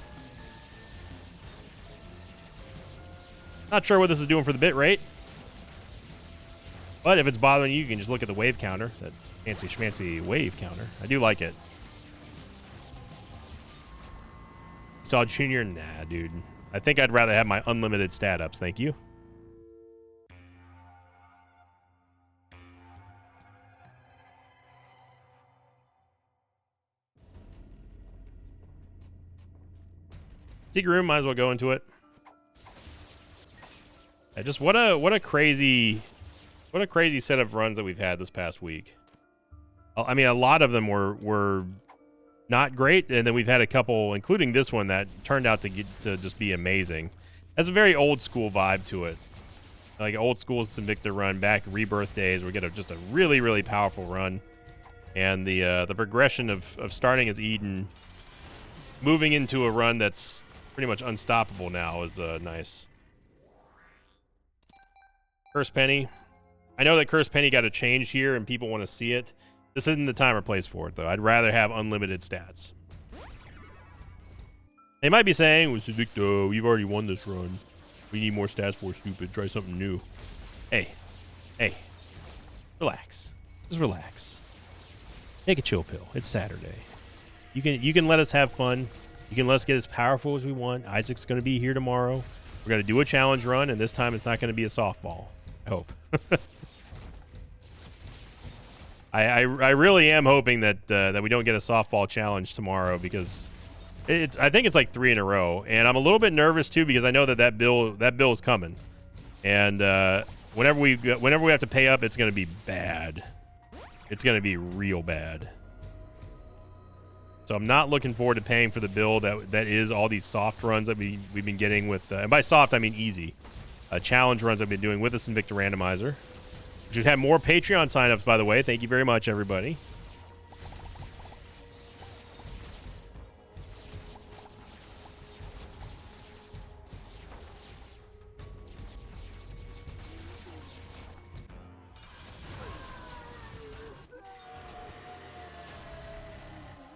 Not sure what this is doing for the bit rate, but if it's bothering you, you can just look at the wave counter. That fancy schmancy wave counter. I do like it. Saw Junior? Nah, dude. I think I'd rather have my unlimited stat ups. Thank you. Secret room, might as well go into it. Yeah, just what a crazy set of runs that we've had this past week. I mean, a lot of them were not great, and then we've had a couple, including this one, that turned out to just be amazing. Has a very old school vibe to it, like old school Sinvicta run back Rebirth days. We get just a really powerful run, and the progression of starting as Eden, moving into a run that's pretty much unstoppable now is nice. Curse Penny. I know that Curse Penny got a change here and people want to see it. This isn't the time or place for it, though. I'd rather have unlimited stats. They might be saying, "Well, Victor, we've already won this run. We need more stats for stupid. Try something new." Hey. Relax. Just relax. Take a chill pill. It's Saturday. You can let us have fun. You can let us get as powerful as we want. Isaac's going to be here tomorrow. We're going to do a challenge run, and this time it's not going to be a softball. I hope. I really am hoping that that we don't get a softball challenge tomorrow, because I think it's like 3 in a row, and I'm a little bit nervous too because I know that bill is coming, and whenever we have to pay up, it's going to be bad. It's going to be real bad. So I'm not looking forward to paying for the bill that is all these soft runs that we've been getting with, and by soft I mean easy, challenge runs I've been doing with this Invicta Randomizer. We've had more Patreon signups, by the way. Thank you very much, everybody.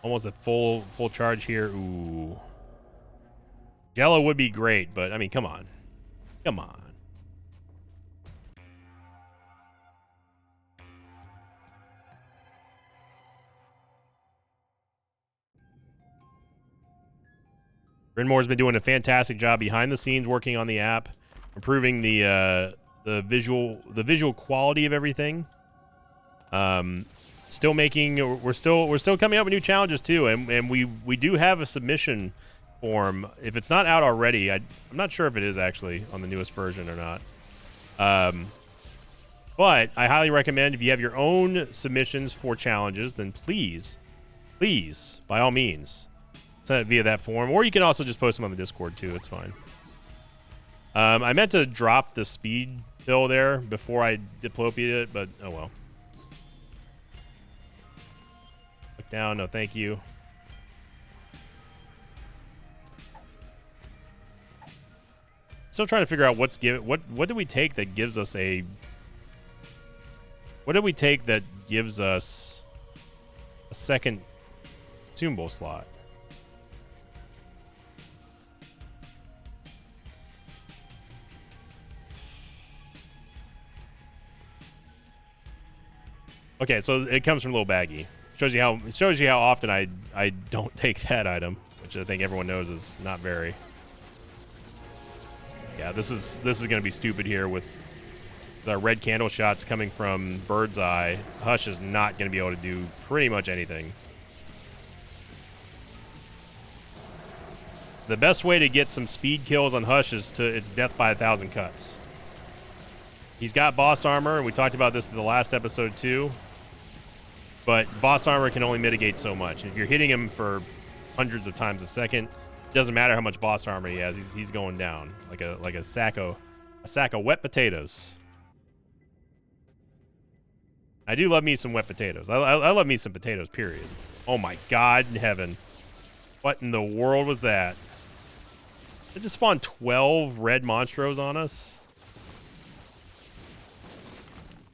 Almost a full charge here. Ooh. Jello would be great, but I mean, come on. Come on. Brynmore's been doing a fantastic job behind the scenes working on the app, improving the visual quality of everything. Still making, we're still coming up with new challenges too, and we do have a submission form. If it's not out already, I'm not sure if it is actually on the newest version or not. But I highly recommend, if you have your own submissions for challenges, then please, by all means, send it via that form, or you can also just post them on the Discord too. It's fine. I meant to drop the speed pill there before I diplopied it, but oh well. Look down. No, thank you. Still trying to figure out what do we take that gives us a. What did we take that gives us a second Toon Bowl slot? Okay, so it comes from Little Baggy. Shows you how often I don't take that item, which I think everyone knows is not very. Yeah, this is going to be stupid here with the red candle shots coming from Bird's Eye. Hush is not going to be able to do pretty much anything. The best way to get some speed kills on Hush is it's death by 1,000 cuts. He's got boss armor, and we talked about this in the last episode too. But boss armor can only mitigate so much. If you're hitting him for hundreds of times a second, it doesn't matter how much boss armor he has. He's going down like a sack of wet potatoes. I do love me some wet potatoes. I love me some potatoes, period. Oh my God in heaven. What in the world was that? It just spawned 12 red monstros on us.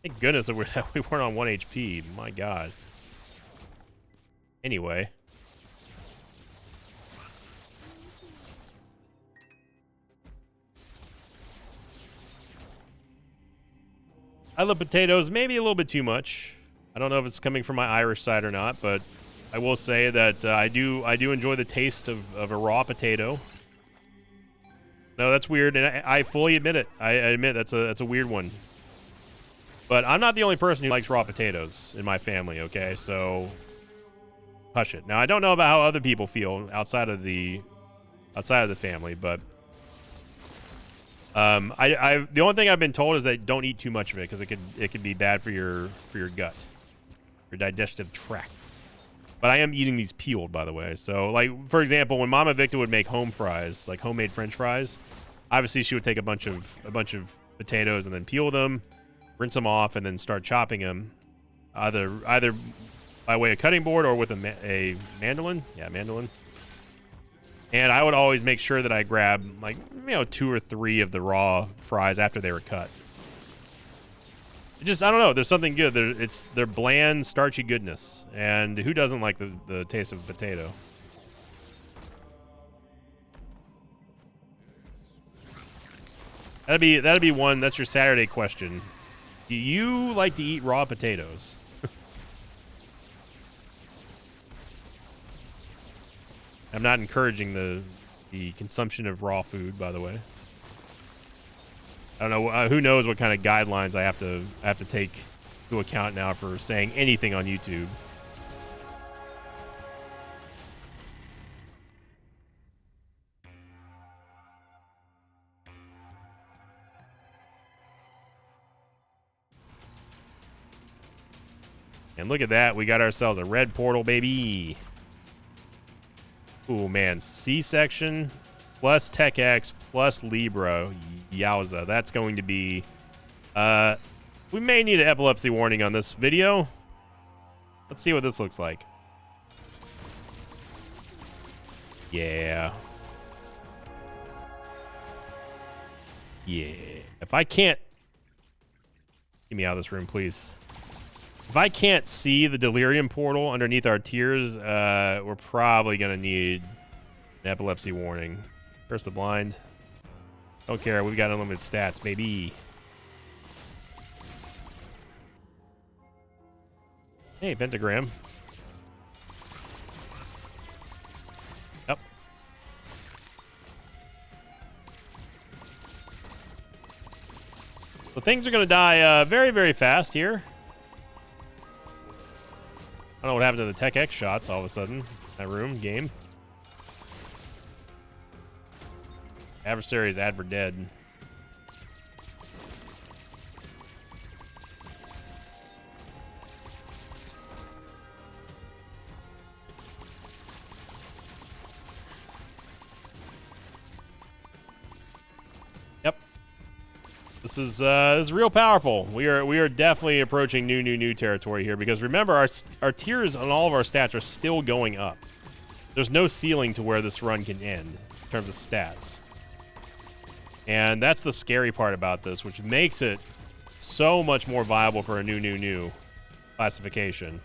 Thank goodness that we weren't on 1 HP. My God. Anyway. I love potatoes, maybe a little bit too much. I don't know if it's coming from my Irish side or not, but I will say that I do enjoy the taste of a raw potato. No, that's weird, and I fully admit it. I admit that's a weird one. But I'm not the only person who likes raw potatoes in my family, okay? So hush it. Now, I don't know about how other people feel outside of the family, but the only thing I've been told is that don't eat too much of it because it could be bad for your gut, your digestive tract. But I am eating these peeled, by the way. So, like, for example, when Mama Victa would make home fries, like homemade French fries, obviously she would take a bunch of potatoes and then peel them, rinse them off, and then start chopping them, either by way of cutting board or with a mandolin. Yeah, mandolin. And I would always make sure that I grab, like, 2 or 3 of the raw fries after they were cut. It just, I don't know. There's something good. They're bland, starchy goodness. And who doesn't like the taste of a potato? That'd be one. That's your Saturday question. Do you like to eat raw potatoes? I'm not encouraging the consumption of raw food, by the way. I don't know. Who knows what kind of guidelines I have to take into account now for saying anything on YouTube. And look at that. We got ourselves a red portal, baby. Oh, man. C-section plus Tech X plus Libra. Yowza. That's going to be... we may need an epilepsy warning on this video. Let's see what this looks like. Yeah. Yeah. If I can't... Get me out of this room, please. If I can't see the delirium portal underneath our tiers, we're probably going to need an epilepsy warning. Curse the blind. Don't care. We've got unlimited stats, baby. Hey, pentagram. Yep. So things are going to die very, very fast here. I don't know what happened to the Tech X shots all of a sudden. That room, game. Adversary is adver dead. Yep. This is real powerful. We are definitely approaching new territory here, because remember, our tiers on all of our stats are still going up. There's no ceiling to where this run can end in terms of stats. And that's the scary part about this, which makes it so much more viable for a new classification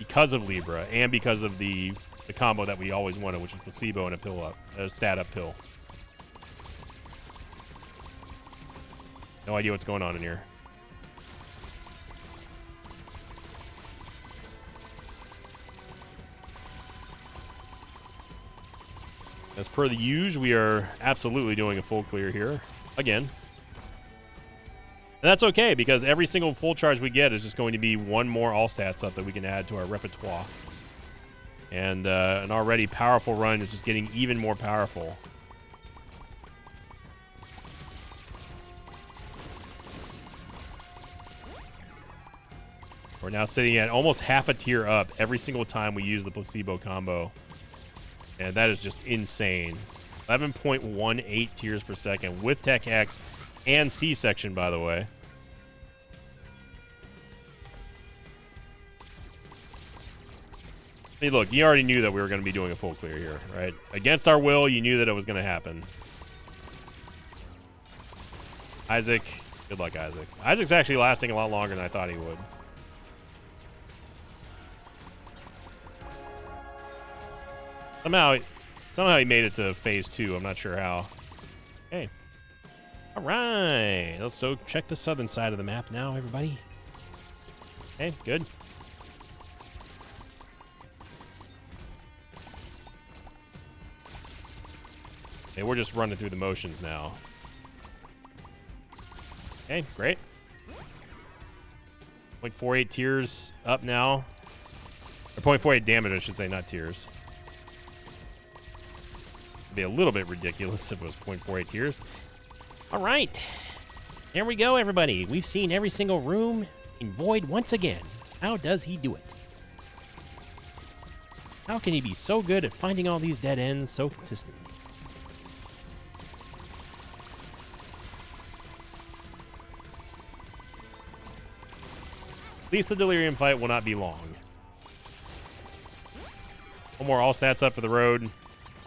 because of Libra and because of the combo that we always wanted, which was placebo and a pill up, a stat up pill. No idea what's going on in here. As per the usual, we are absolutely doing a full clear here. Again. And that's okay, because every single full charge we get is just going to be one more all stats up that we can add to our repertoire. And an already powerful run is just getting even more powerful. We're now sitting at almost half a tier up every single time we use the placebo combo. And that is just insane. 11.18 tiers per second with Tech X and C-section, by the way. Hey, look, you already knew that we were going to be doing a full clear here, right? Against our will, you knew that it was going to happen. Isaac. Good luck, Isaac. Isaac's actually lasting a lot longer than I thought he would. Somehow he made it to phase 2. I'm not sure how. Okay. All right. Let's go check the southern side of the map now, everybody. Okay, good. Okay, we're just running through the motions now. Okay, great. 0.48 tiers up now. Or 0.48 damage, I should say, not tiers. Be a little bit ridiculous if it was 0.48 tiers. All right. There we go, everybody. We've seen every single room in Void once again. How does he do it? How can he be so good at finding all these dead ends so consistently? At least the Delirium fight will not be long. One more all stats up for the road.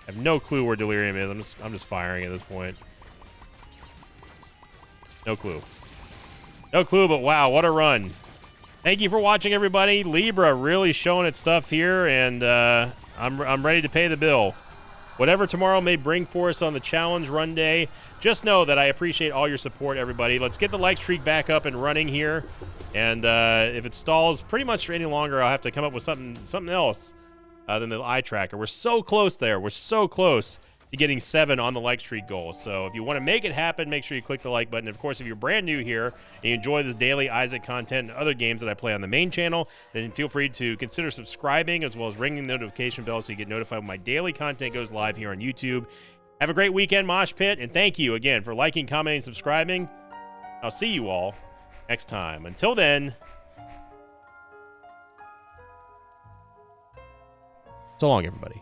I have no clue where Delirium is. I'm just firing at this point. No clue. No clue, but wow, what a run. Thank you for watching, everybody. Libra really showing its stuff here, and I'm ready to pay the bill. Whatever tomorrow may bring for us on the challenge run day, just know that I appreciate all your support, everybody. Let's get the like streak back up and running here. And if it stalls pretty much for any longer, I'll have to come up with something else than the eye tracker. We're so close there. We're so close to getting 7 on the like streak goal. So if you want to make it happen, make sure you click the like button. Of course, if you're brand new here and you enjoy this daily Isaac content and other games that I play on the main channel, then feel free to consider subscribing as well as ringing the notification bell so you get notified when my daily content goes live here on YouTube. Have a great weekend, Mosh Pit, and thank you again for liking, commenting, subscribing. I'll see you all next time. Until then, so long, everybody.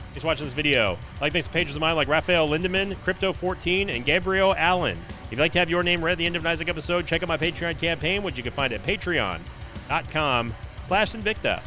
Thanks for watching this video. Thanks to patrons of mine like Raphael Lindemann, Crypto14, and Gabriel Allen. If you'd like to have your name read at the end of an Isaac episode, check out my Patreon campaign, which you can find at patreon.com/Sinvicta.